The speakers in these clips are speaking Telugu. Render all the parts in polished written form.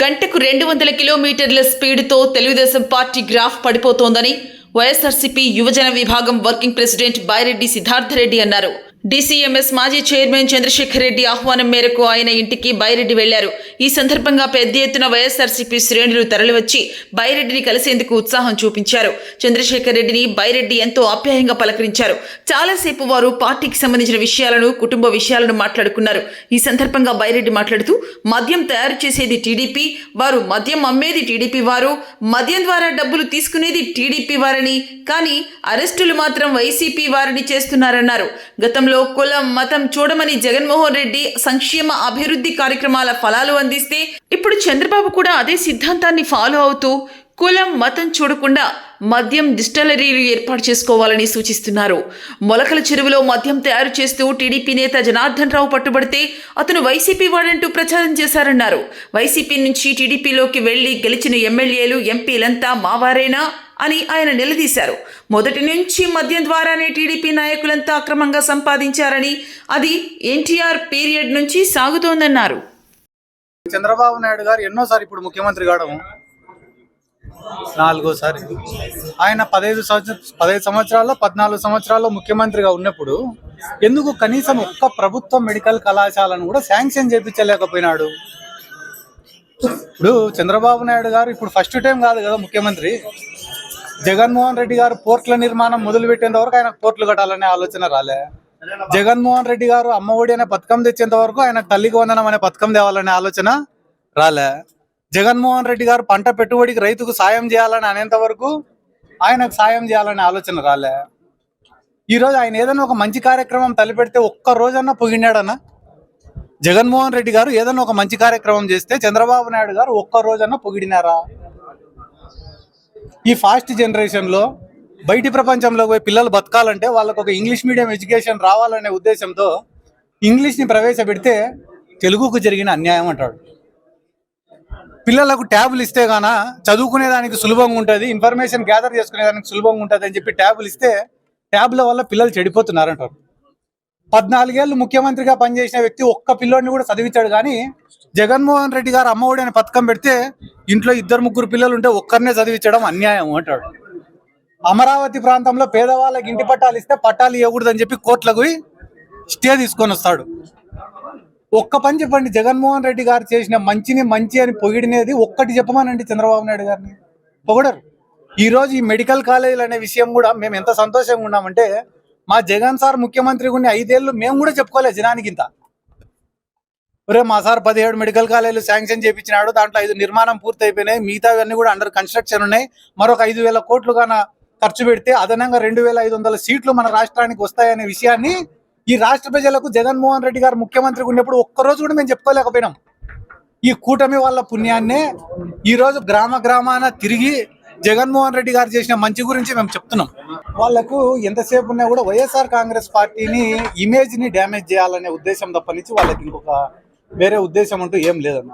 గంటకు 200 కిలోమీటర్ల స్పీడ్తో తెలుగుదేశం పార్టీ గ్రాఫ్ పడిపోతోందని వైఎస్ఆర్సీపీ యువజన విభాగం వర్కింగ్ ప్రెసిడెంట్ బైరెడ్డి సిద్ధార్థరెడ్డి అన్నారు. డీసీఎంఎస్ మాజీ చైర్మన్ చంద్రశేఖర్ రెడ్డి ఆహ్వానం మేరకు ఆయన ఇంటికి బైరెడ్డి వెళ్లారు. ఈ సందర్భంగా పెద్ద ఎత్తున వైఎస్ఆర్సీపీ శ్రేణులు తరలివచ్చి బైరెడ్డిని కలిసేందుకు ఉత్సాహం చూపించారు. చంద్రశేఖర్ రెడ్డిని బైరెడ్డి ఎంతో ఆప్యాయంగా పలకరించారు. చాలాసేపు వారు పార్టీకి సంబంధించిన విషయాలను, కుటుంబ విషయాలను మాట్లాడుకున్నారు. ఈ సందర్భంగా బైరెడ్డి మాట్లాడుతూ మద్యం తయారు చేసేది టీడీపీ వారు, మద్యం అమ్మేది టీడీపీ వారు, మద్యం ద్వారా డబ్బులు తీసుకునేది టీడీపీ వారని, కానీ అరెస్టులు మాత్రం వైసీపీ వారిని చేస్తున్నారన్నారు. గతంలో కులం మతం చూడమని జగన్మోహన్ రెడ్డి సంక్షేమ అభివృద్ధి కార్యక్రమాల ఫలాలు అందిస్తే ఇప్పుడు చంద్రబాబు కూడా అదే సిద్ధాంతాన్ని ఫాలో అవుతూ కులం మతం చూడకుండా మద్యం డిస్టిలరీలు ఏర్పాటు చేసుకోవాలని సూచిస్తున్నారు. మొలకల చెరువులో మద్యం తయారు చేస్తూ టీడీపీ నేత జనార్దన్ రావు పట్టుబడితే అతను వైసీపీ వాడంటూ ప్రచారం చేశారన్నారు. వైసీపీ నుంచి టీడీపీలోకి వెళ్లి గెలిచిన ఎమ్మెల్యేలు, ఎంపీలంతా మావారేనా అని ఆయన నిలదీశారు. మొదటి నుంచి మద్యం ద్వారానే టీడీపీ నాయకులంతా అక్రమంగా సంపాదించారని, అది ఎన్టీఆర్ పీరియడ్ నుంచి సాగుతోందన్నారు. చంద్రబాబు నాయుడు గారు ఎన్నోసారి ఇప్పుడు ముఖ్యమంత్రి కావడం 4వ సారి. ఆయన 15 సంవత్సరాల్లో 14 సంవత్సరాల్లో ముఖ్యమంత్రిగా ఉన్నప్పుడు ఎందుకు కనీసం ఒక్క ప్రభుత్వ మెడికల్ కళాశాలను కూడా శాంక్షన్ చేయించలేకపోయినాడు? ఇప్పుడు చంద్రబాబు నాయుడు గారు ఇప్పుడు ఫస్ట్ టైం కాదు కదా ముఖ్యమంత్రి. జగన్మోహన్ రెడ్డి గారు పోర్ట్ల నిర్మాణం మొదలుపెట్టేంత వరకు ఆయన పోర్ట్లు కట్టాలనే ఆలోచన రాలే. జగన్మోహన్ రెడ్డి గారు అమ్మఒడి అనే పథకం తెచ్చేంత వరకు ఆయన తల్లికి వందనం అనే పథకం తేవాలనే ఆలోచన రాలే. జగన్మోహన్ రెడ్డి గారు పంట పెట్టుబడికి రైతుకు సాయం చేయాలని అనేంత వరకు ఆయనకు సాయం చేయాలనే ఆలోచన రాలే. ఈరోజు ఆయన ఏదైనా ఒక మంచి కార్యక్రమం తలపెడితే ఒక్క రోజన్నా పొగిడినాడన్నా? జగన్మోహన్ రెడ్డి గారు ఏదైనా ఒక మంచి కార్యక్రమం చేస్తే చంద్రబాబు నాయుడు గారు ఒక్క రోజన్నా పొగిడినారా? ఈ ఫాస్ట్ జనరేషన్లో బయటి ప్రపంచంలో పోయి పిల్లలు బతకాలంటే వాళ్ళకు ఒక ఇంగ్లీష్ మీడియం ఎడ్యుకేషన్ రావాలనే ఉద్దేశంతో ఇంగ్లీష్ని ప్రవేశపెడితే తెలుగుకు జరిగిన అన్యాయం అంటాడు. పిల్లలకు ట్యాబులు ఇస్తే గాన చదువుకునేదానికి సులభంగా ఉంటుంది, ఇన్ఫర్మేషన్ గ్యాదర్ చేసుకునేదానికి సులభంగా ఉంటుంది అని చెప్పి ట్యాబులు ఇస్తే ట్యాబ్ల వల్ల పిల్లలు చెడిపోతున్నారంటారు. 14 ఏళ్ళు ముఖ్యమంత్రిగా పనిచేసిన వ్యక్తి ఒక్క పిల్లోడిని కూడా చదివించాడు. కానీ జగన్మోహన్ రెడ్డి గారు అమ్మఒడి అనే పథకం పెడితే ఇంట్లో 2-3 పిల్లలు ఉంటే ఒక్కరినే చదివించడం అన్యాయం అంటాడు. అమరావతి ప్రాంతంలో పేదవాళ్ళకి ఇంటి పట్టాలు ఇస్తే పట్టాలు ఇవ్వకూడదని చెప్పి కోర్టులకు స్టే తీసుకొని వస్తాడు. ఒక్క పని చెప్పండి, జగన్మోహన్ రెడ్డి గారు చేసిన మంచిని మంచి అని పొగిడినేది ఒక్కటి చెప్పమనండి చంద్రబాబు నాయుడు గారిని. పొగడరు. ఈరోజు ఈ మెడికల్ కాలేజీలు అనే విషయం కూడా మేము ఎంత సంతోషంగా ఉన్నామంటే, మా జగన్ సార్ ముఖ్యమంత్రిగా ఉన్న 5 ఏళ్ళు మేము కూడా చెప్పుకోలేదు జనానికి. ఇంత ఒరే మా సార్ 17 మెడికల్ కాలేజీలు శాంక్షన్ చేయించినాడు, దాంట్లో 5 నిర్మాణం పూర్తి అయిపోయినాయి, మిగతావన్నీ కూడా అండర్ కన్స్ట్రక్షన్ ఉన్నాయి, మరొక 5,000 కోట్లు గాన ఖర్చు పెడితే అదనంగా 2,500 సీట్లు మన రాష్ట్రానికి వస్తాయనే విషయాన్ని ఈ రాష్ట్ర ప్రజలకు జగన్మోహన్ రెడ్డి గారు ముఖ్యమంత్రిగా ఉన్నప్పుడు ఒక్కరోజు కూడా మేము చెప్పుకోలేకపోయినాం. ఈ కూటమి వాళ్ళ పుణ్యాన్నే ఈరోజు గ్రామాన తిరిగి జగన్మోహన్ రెడ్డి గారు చేసిన మంచి గురించి మేము చెప్తున్నాం. వాళ్లకు ఎంతసేపు ఉన్నా కూడా వైఎస్ఆర్ కాంగ్రెస్ పార్టీని ఇమేజ్ ని డ్యామేజ్ చేయాలనే ఉద్దేశం తప్పనించి వాళ్ళకి ఇంకొక వేరే ఉద్దేశం అంటూ ఏం లేదన్న.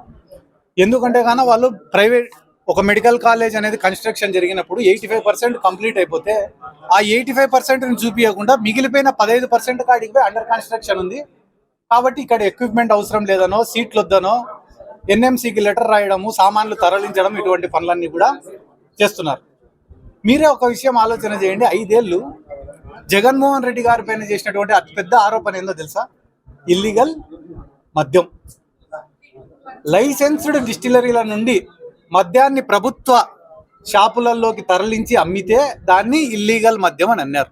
ఎందుకంటే కానీ వాళ్ళు ప్రైవేట్ ఒక మెడికల్ కాలేజ్ అనేది కన్స్ట్రక్షన్ జరిగినప్పుడు 85% కంప్లీట్ అయిపోతే ఆ 85%ని చూపించకుండా మిగిలిపోయిన 15% కాడికి పోయి అండర్ కన్స్ట్రక్షన్ ఉంది కాబట్టి ఇక్కడ ఎక్విప్మెంట్ అవసరం లేదనో, సీట్లు వద్దనో, ఎన్ఎంసీకి లెటర్ రాయడము, సామాన్లు తరలించడం, ఇటువంటి పనులన్నీ కూడా చేస్తున్నారు. మీరే ఒక విషయం ఆలోచన చేయండి. 5 ఏళ్ళు జగన్మోహన్ రెడ్డి గారి పైన చేసినటువంటి అతిపెద్ద ఆరోపణ ఏందో తెలుసా? ఇల్లీగల్ మద్యం. లైసెన్స్డ్ డిస్టిలరీల నుండి మద్యాన్ని ప్రభుత్వ షాపులలోకి తరలించి అమ్మితే దాన్ని ఇల్లీగల్ మద్యం అని అన్నారు.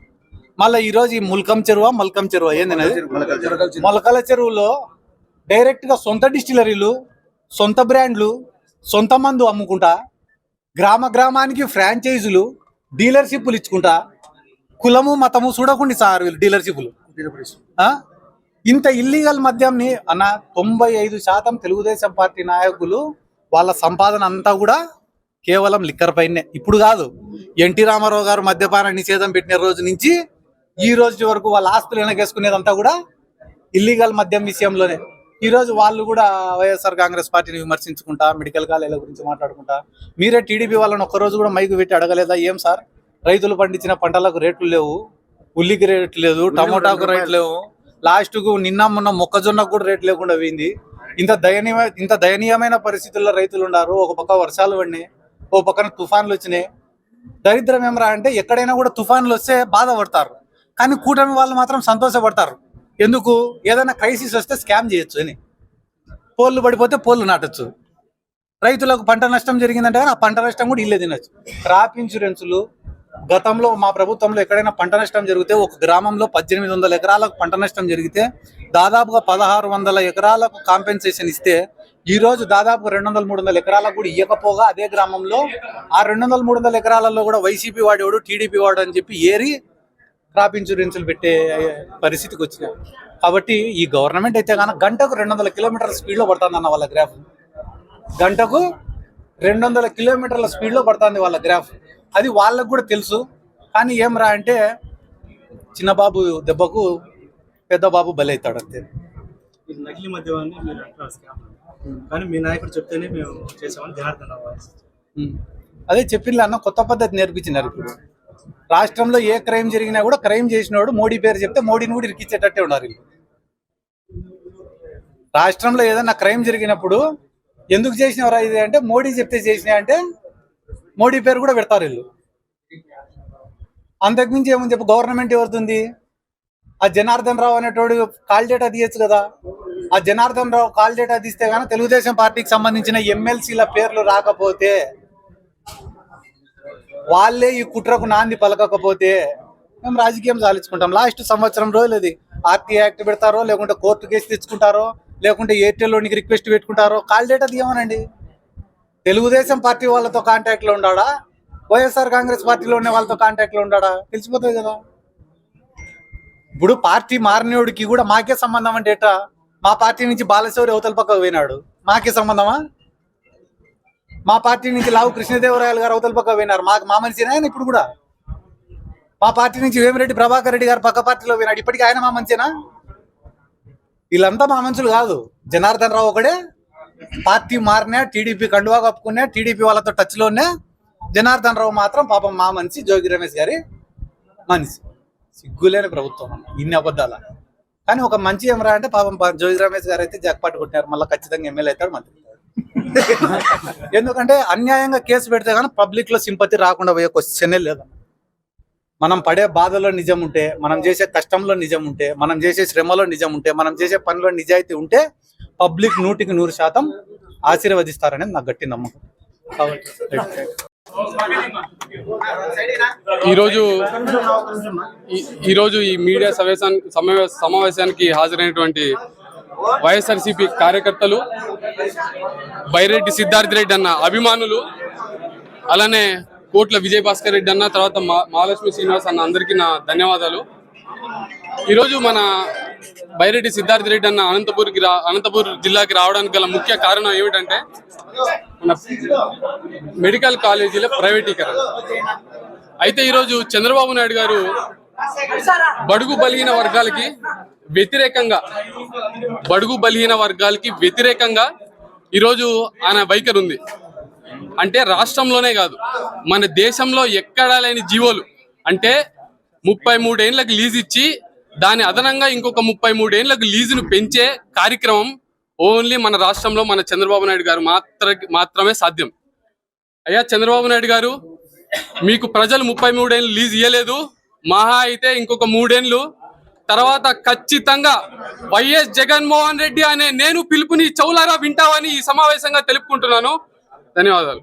మళ్ళీ ఈరోజు ఈ మల్కం చెరువు ఏందనేది మొలకల చెరువులో డైరెక్ట్గా సొంత డిస్టిలరీలు, సొంత బ్రాండ్లు, సొంత మందు అమ్ముకుంటా, గ్రామానికి ఫ్రాంచైజీలు, డీలర్షిప్లు ఇచ్చుకుంటా, కులము మతము చూడకుండా సార్ వీళ్ళు డీలర్షిప్లు. ఇంత ఇల్లీగల్ మద్యంని అన్న 95% తెలుగుదేశం పార్టీ నాయకులు వాళ్ళ సంపాదన అంతా కూడా కేవలం లిక్కర్ పైనే. ఇప్పుడు కాదు, ఎన్టీ రామారావు గారు మద్యపాన నిషేధం పెట్టిన రోజు నుంచి ఈ రోజు వరకు వాళ్ళ ఆస్తులు వెనకేసుకునేదంతా కూడా ఇల్లీగల్ మద్యం విషయంలోనే. ఈరోజు వాళ్ళు కూడా వైఎస్ఆర్ కాంగ్రెస్ పార్టీని విమర్శించుకుంటా, మెడికల్ కాలేజీల గురించి మాట్లాడుకుంటా. మీరే టీడీపీ వాళ్ళని ఒక్కరోజు కూడా మైకు పెట్టి అడగలేదా? ఏం సార్ రైతులు పండించిన పంటలకు రేట్లు లేవు, ఉల్లికి రేట్లు లేదు, టమోటాకు రేట్లు లేవు, లాస్ట్కు నిన్న మొన్న మొక్కజొన్నకు కూడా రేట్ లేకుండా పోయింది, ఇంత దయనీయమైన పరిస్థితుల్లో రైతులు ఉన్నారు. ఒక పక్క వర్షాలు పడినాయి, ఓ పక్కన తుఫాన్లు వచ్చినాయి. దరిద్రం ఏమరా అంటే ఎక్కడైనా కూడా తుఫాన్లు వస్తే బాధపడతారు, కానీ కూటమి వాళ్ళు మాత్రం సంతోషపడతారు. ఎందుకు? ఏదైనా క్రైసిస్ వస్తే స్కామ్ చేయొచ్చు అని. పోళ్ళు పడిపోతే పోళ్ళు నాటొచ్చు. రైతులకు పంట నష్టం జరిగిందంటే ఆ పంట నష్టం కూడా ఇల్లే తినచ్చు. క్రాప్ ఇన్సూరెన్సులు గతంలో మా ప్రభుత్వంలో ఎక్కడైనా పంట నష్టం జరిగితే ఒక గ్రామంలో 1800 ఎకరాలకు పంట నష్టం జరిగితే దాదాపుగా 1600 ఎకరాలకు కాంపెన్సేషన్ ఇస్తే ఈ రోజు దాదాపు 200-300 ఎకరాలకు కూడా ఇవ్వకపోగా అదే గ్రామంలో ఆ 200-300 ఎకరాలలో కూడా వైసీపీ వాడేవాడు, టీడీపీ వాడు అని చెప్పి ఏరి క్రాప్ ఇన్సూరెన్సులు పెట్టే పరిస్థితికి వచ్చినాయి. కాబట్టి ఈ గవర్నమెంట్ అయితే కనుక గంటకు 200 కిలోమీటర్ల స్పీడ్లో పడుతుందన్న వాళ్ళ గ్రాఫ్. గంటకు 200 కిలోమీటర్ల స్పీడ్లో పడుతుంది వాళ్ళ గ్రాఫ్. అది వాళ్ళకు కూడా తెలుసు. కానీ ఏం రా అంటే చిన్న బాబు దెబ్బకు పెద్ద బాబు బలవుతాడు అంతే. నకిలీ మద్యమాన్ని మీరు అంటున్నారు స్కామ్, కానీ మీ నాయకుడు చెప్తేనే మేము చేసామని జనార్దన్ రావు అదే చెప్పింది అన్న, కొత్త పద్ధతి నేర్పించినారు. ఇప్పుడు రాష్ట్రంలో ఏ క్రైమ్ జరిగినా కూడా క్రైమ్ చేసినవాడు మోడీ పేరు చెప్తే మోడీని కూడా ఇరికిచ్చేటట్టే ఉన్నారు. రాష్ట్రంలో ఏదైనా క్రైమ్ జరిగినప్పుడు ఎందుకు చేసినవరా ఇది అంటే మోడీ చెప్తే చేసినా అంటే మోడీ పేరు కూడా పెడతారు వీళ్ళు. అంతకుమించి ఏమని చెప్పు గవర్నమెంట్ ఎవరుతుంది? ఆ జనార్దన్ రావు అనేటోడు కాల్ డేటా తీయచ్చు కదా. ఆ జనార్దన్ రావు కాల్ డేటా తీస్తే కానీ తెలుగుదేశం పార్టీకి సంబంధించిన ఎమ్మెల్సీల పేర్లు రాకపోతే, వాళ్ళే ఈ కుట్రకు నాంది పలకకపోతే మేము రాజకీయం సాధించుకుంటాం. లాస్ట్ సంవత్సరం రోజులు అది ఆర్టీ యాక్ట్ పెడతారో, లేకుంటే కోర్టు కేసు తెచ్చుకుంటారో, లేకుంటే ఎయిర్టెల్లోనికి రిక్వెస్ట్ పెట్టుకుంటారో. కాల్ డేటా తీయమనండి. తెలుగుదేశం పార్టీ వాళ్ళతో కాంటాక్ట్లో ఉన్నాడా, వైఎస్ఆర్ కాంగ్రెస్ పార్టీలో ఉన్న వాళ్ళతో కాంటాక్ట్లో ఉన్నాడా తెలిసిపోతుంది కదా. ఇప్పుడు పార్టీ మారినోడికి కూడా మాకే సంబంధం అంటే ఎట్టా? మా పార్టీ నుంచి బాలశౌరి అవతల పక్కకు పోయినాడు, మాకే సంబంధమా? మా పార్టీ నుంచి లావు కృష్ణదేవరాయలు గారు అవతల పక్కకు పోయినారు, మా మనిషినే ఆయన ఇప్పుడు కూడా. మా పార్టీ నుంచి వేమిరెడ్డి ప్రభాకర్ రెడ్డి గారు పక్క పార్టీలో పోయినాడు, ఇప్పటికీ ఆయన మా మనిషేనా? వీళ్ళంతా మా మనుషులు కాదు. జనార్దన్ రావు ఒకడే. పార్టీ మారినా, టీడీపీ కండువా కప్పుకున్నా, టీడీపీ వాళ్ళతో టచ్లోనే. జనార్దన్ రావు మాత్రం పాపం మా మనిషి, జోగి రమేష్ గారి మనిషి. సిగ్గులేని ప్రభుత్వం ఇన్ని అబద్ధాల. కానీ ఒక మంచి ఏమరా అంటే పాపం జోగి రమేష్ గారు అయితే జాక్పాట్ కొట్టినారు, మళ్ళీ ఖచ్చితంగా ఎమ్మెల్యే అవుతాడు, మంత్రి అవుతాడు. ఎందుకంటే అన్యాయంగా కేసు పెడితే కానీ పబ్లిక్ లో సింపతి రాకుండా పోయే క్వశ్చనే లేదు. మనం పడే బాధలో నిజం ఉంటే, మనం చేసే కష్టంలో నిజం ఉంటే, మనం చేసే శ్రమలో నిజం ఉంటే, మనం చేసే పనిలో నిజాయితీ ఉంటే పబ్లిక్ 100% ఆశీర్వదిస్తారనేది నాకు గట్టి నమ్మకం. ఈరోజు ఈ మీడియా సమావేశానికి హాజరైనటువంటి వైఎస్ఆర్సీపీ కార్యకర్తలు, బైరెడ్డి సిద్ధార్థ రెడ్డి అన్న అభిమానులు, అలానే కోట్ల విజయభాస్కర్ రెడ్డి అన్న, తర్వాత మహాలక్ష్మి శ్రీనివాస్ అన్న, అందరికీ నా ధన్యవాదాలు. ఈరోజు మన బైరెడ్డి సిద్ధార్థ రెడ్డి అన్న అనంతపూర్ జిల్లాకి రావడానికి గల ముఖ్య కారణం ఏమిటంటే మన మెడికల్ కాలేజీల ప్రైవేటీకరణ. అయితే ఈరోజు చంద్రబాబు నాయుడు గారు బడుగు బలహీన వర్గాలకి వ్యతిరేకంగా ఈరోజు ఆయన వైఖరి ఉంది. అంటే రాష్ట్రంలోనే కాదు, మన దేశంలో ఎక్కడా లేని జీవోలు. అంటే 33 ఏళ్ళకి లీజ్ ఇచ్చి దాని అదనంగా ఇంకొక 33 ఏళ్ళకు లీజును పెంచే కార్యక్రమం ఓన్లీ మన రాష్ట్రంలో మన చంద్రబాబు నాయుడు గారు మాత్రమే సాధ్యం. అయ్యా చంద్రబాబు నాయుడు గారు, మీకు ప్రజలు 33 ఏళ్ళు లీజ్ ఇవ్వలేదు, మహా అయితే ఇంకొక 3 ఏళ్ళు తర్వాత ఖచ్చితంగా వైఎస్ జగన్మోహన్ రెడ్డి అనే నేను పిలుపుని చౌలారా వింటావని ఈ సమావేశంగా తెలుపుకుంటున్నాను. ధన్యవాదాలు.